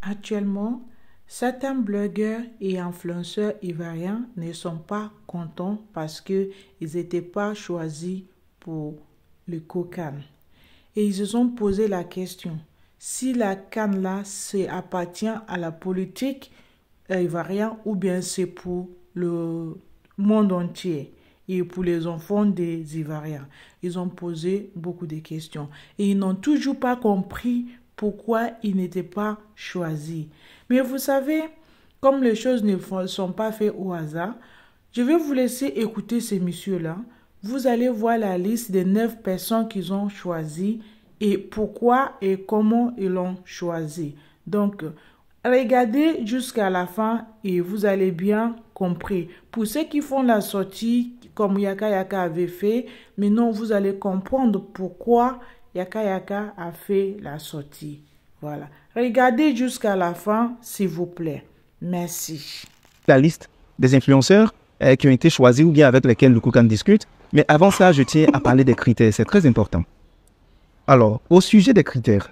Actuellement, certains blogueurs et influenceurs ivoiriens ne sont pas contents parce qu'ils n'étaient pas choisis pour le COCAN. Et ils se sont posé la question, si la CAN là, appartient à la politique ivoirienne ou bien c'est pour le monde entier et pour les enfants des Ivoiriens. Ils ont posé beaucoup de questions et ils n'ont toujours pas compris pourquoi ils n'étaient pas choisis. Mais vous savez, comme les choses ne sont pas faites au hasard, je vais vous laisser écouter ces messieurs-là. Vous allez voir la liste des 9 personnes qu'ils ont choisies et pourquoi et comment ils l'ont choisi. Donc, regardez jusqu'à la fin et vous allez bien comprendre. Pour ceux qui font la sortie, comme Yaka Yaka avait fait, maintenant vous allez comprendre pourquoi Yaka Yaka a fait la sortie. Voilà. Regardez jusqu'à la fin, s'il vous plaît. Merci. La liste des influenceurs qui ont été choisis ou bien avec lesquels le COCAN discute. Mais avant ça, je tiens à parler des critères. C'est très important. Alors, au sujet des critères.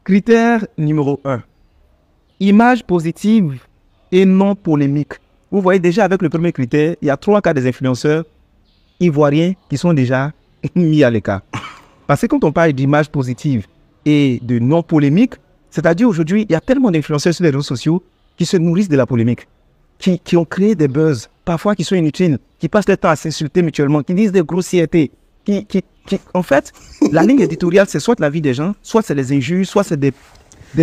Critère numéro 1. Image positive et non polémique. Vous voyez déjà avec le premier critère, il y a 3 cas des influenceurs ivoiriens qui sont déjà mis à l'écart. Parce que quand on parle d'image positive et de non polémique, c'est-à-dire aujourd'hui, il y a tellement d'influenceurs sur les réseaux sociaux qui se nourrissent de la polémique, qui ont créé des buzz, parfois qui sont inutiles, qui passent leur temps à s'insulter mutuellement, qui disent des grossièretés, en fait, la ligne éditoriale, c'est soit la vie des gens, soit c'est les injures, soit c'est des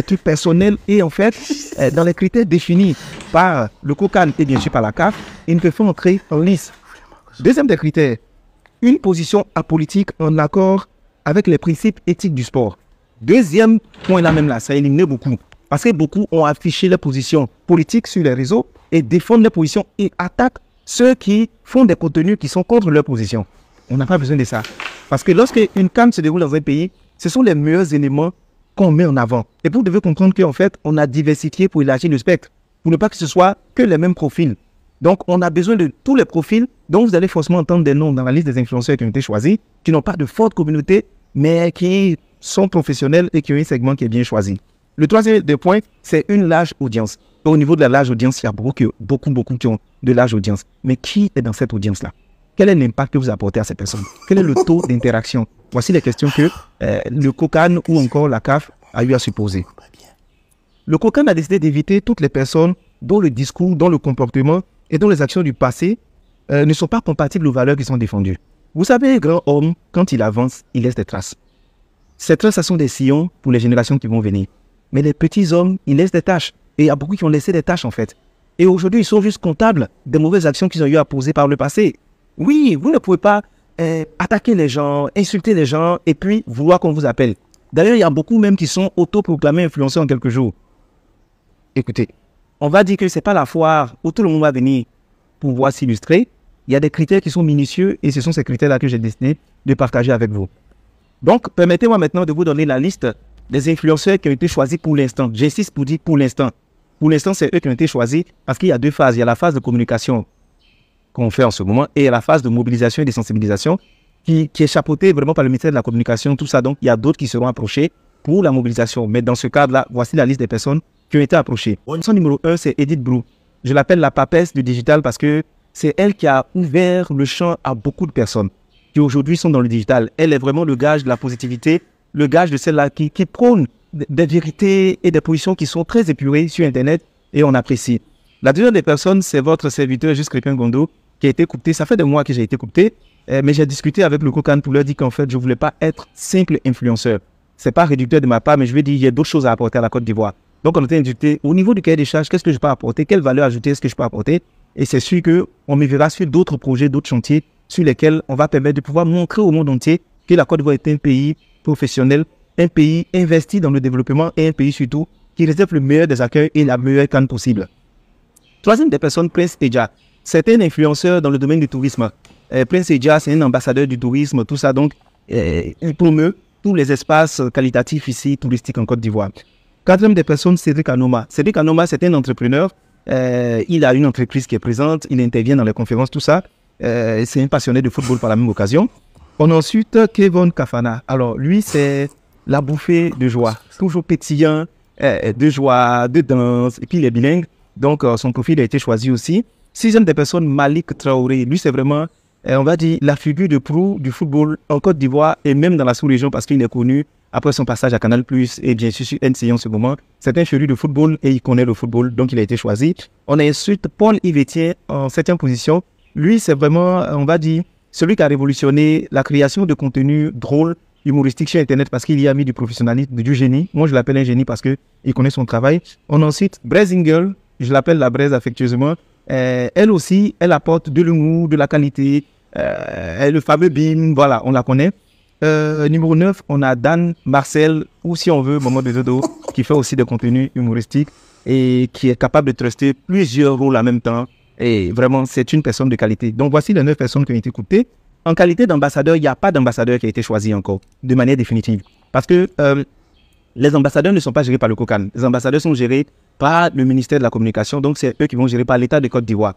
trucs personnels. Et en fait, dans les critères définis par le COCAN et bien sûr par la CAF, ils ne peuvent pas entrer en lice. Deuxième des critères, une position apolitique en accord avec les principes éthiques du sport. Deuxième point là même là, ça a éliminé beaucoup. Parce que beaucoup ont affiché leur position politique sur les réseaux et défendent leur position et attaquent ceux qui font des contenus qui sont contre leur position. On n'a pas besoin de ça. Parce que lorsque une CAN se déroule dans un pays, ce sont les meilleurs éléments qu'on met en avant. Et vous devez comprendre qu'en fait, on a diversifié pour élargir le spectre. Pour ne pas que ce soit que les mêmes profils. Donc, on a besoin de tous les profils dont vous allez forcément entendre des noms dans la liste des influenceurs qui ont été choisis, qui n'ont pas de forte communauté, mais qui sont professionnels et qui ont un segment qui est bien choisi. Le troisième des points, c'est une large audience. Au niveau de la large audience, il y a beaucoup qui ont de large audience. Mais qui est dans cette audience-là? Quel est l'impact que vous apportez à ces personnes? Quel est le taux d'interaction? Voici les questions que le COCAN ou encore la CAF a eu à se poser. Le COCAN a décidé d'éviter toutes les personnes dont le discours, dont le comportement et dont les actions du passé ne sont pas compatibles aux valeurs qui sont défendues. Vous savez, un grand homme, quand il avance, il laisse des traces. Ces traces, ce sont des sillons pour les générations qui vont venir. Mais les petits hommes, ils laissent des tâches. Et il y a beaucoup qui ont laissé des tâches en fait. Et aujourd'hui, ils sont juste comptables des mauvaises actions qu'ils ont eu à poser par le passé. Oui, vous ne pouvez pas attaquer les gens, insulter les gens et puis vouloir qu'on vous appelle. D'ailleurs, il y a beaucoup même qui sont autoproclamés influenceurs en quelques jours. Écoutez, on va dire que ce n'est pas la foire où tout le monde va venir pour pouvoir s'illustrer. Il y a des critères qui sont minutieux et ce sont ces critères-là que j'ai décidé de partager avec vous. Donc, permettez-moi maintenant de vous donner la liste des influenceurs qui ont été choisis pour l'instant. J'insiste pour dire pour l'instant. Pour l'instant, c'est eux qui ont été choisis parce qu'il y a 2 phases. Il y a la phase de communication qu'on fait en ce moment et la phase de mobilisation et de sensibilisation qui est chapeautée vraiment par le ministère de la Communication, tout ça. Donc, il y a d'autres qui seront approchés pour la mobilisation. Mais dans ce cadre-là, voici la liste des personnes qui ont été approchées. Personne numéro 1, c'est Edith Brou. Je l'appelle la papesse du digital parce que c'est elle qui a ouvert le champ à beaucoup de personnes qui aujourd'hui sont dans le digital. Elle est vraiment le gage de la positivité, le gage de celle-là qui prône des vérités et des positions qui sont très épurées sur Internet et on apprécie. La deuxième des personnes, c'est votre serviteur, juste quelqu'un Gondo, qui a été coopté. Ça fait des mois que j'ai été coopté, mais j'ai discuté avec le COCAN pour leur dire qu'en fait, je ne voulais pas être simple influenceur. Ce n'est pas réducteur de ma part, mais je vais dire qu'il y a d'autres choses à apporter à la Côte d'Ivoire. Donc, on a été discuté au niveau du cahier des charges, qu'est-ce que je peux apporter, quelle valeur ajoutée est-ce que je peux apporter. Et c'est sûr qu'on me verra sur d'autres projets, d'autres chantiers sur lesquels on va permettre de pouvoir montrer au monde entier que la Côte d'Ivoire est un pays professionnel, un pays investi dans le développement et un pays surtout qui réserve le meilleur des accueils et la meilleure CAN possible. Troisième des personnes, Prince Eja. C'est un influenceur dans le domaine du tourisme. Prince Eja, c'est un ambassadeur du tourisme, tout ça. Donc, il promeut tous les espaces qualitatifs ici, touristiques en Côte d'Ivoire. Quatrième des personnes, Cédric Anoma. Cédric Anoma, c'est un entrepreneur. Il a une entreprise qui est présente, il intervient dans les conférences, tout ça. C'est un passionné de football par la même occasion. On a ensuite Kevin Kafana. Alors, lui, c'est la bouffée de joie. Toujours pétillant, de joie, de danse, et puis il est bilingue. Donc, son profil a été choisi aussi. Sixième des personnes, Malik Traoré. Lui, c'est vraiment, on va dire, la figure de proue du football en Côte d'Ivoire et même dans la sous-région parce qu'il est connu après son passage à Canal+, et bien sûr sur NCI en ce moment. C'est un féru de football et il connaît le football, donc il a été choisi. On a ensuite Paul Yvétier en 7e position. Lui, c'est vraiment, on va dire, celui qui a révolutionné la création de contenu drôle, humoristique sur Internet parce qu'il y a mis du professionnalisme, du génie. Moi, je l'appelle un génie parce qu'il connaît son travail. On a ensuite Braisingel, je l'appelle la Braise affectueusement. Elle aussi, elle apporte de l'humour, de la qualité. Le fameux Bim, voilà, on la connaît. Numéro 9, on a Dan Marcel, ou si on veut, Maman de Dodo, qui fait aussi des contenus humoristiques et qui est capable de truster plusieurs rôles en même temps. Et vraiment, c'est une personne de qualité. Donc, voici les 9 personnes qui ont été écoutées. En qualité d'ambassadeur, il n'y a pas d'ambassadeur qui a été choisi encore, de manière définitive. Parce que les ambassadeurs ne sont pas gérés par le COCAN. Les ambassadeurs sont gérés par le ministère de la Communication. Donc, c'est eux qui vont gérer par l'État de Côte d'Ivoire.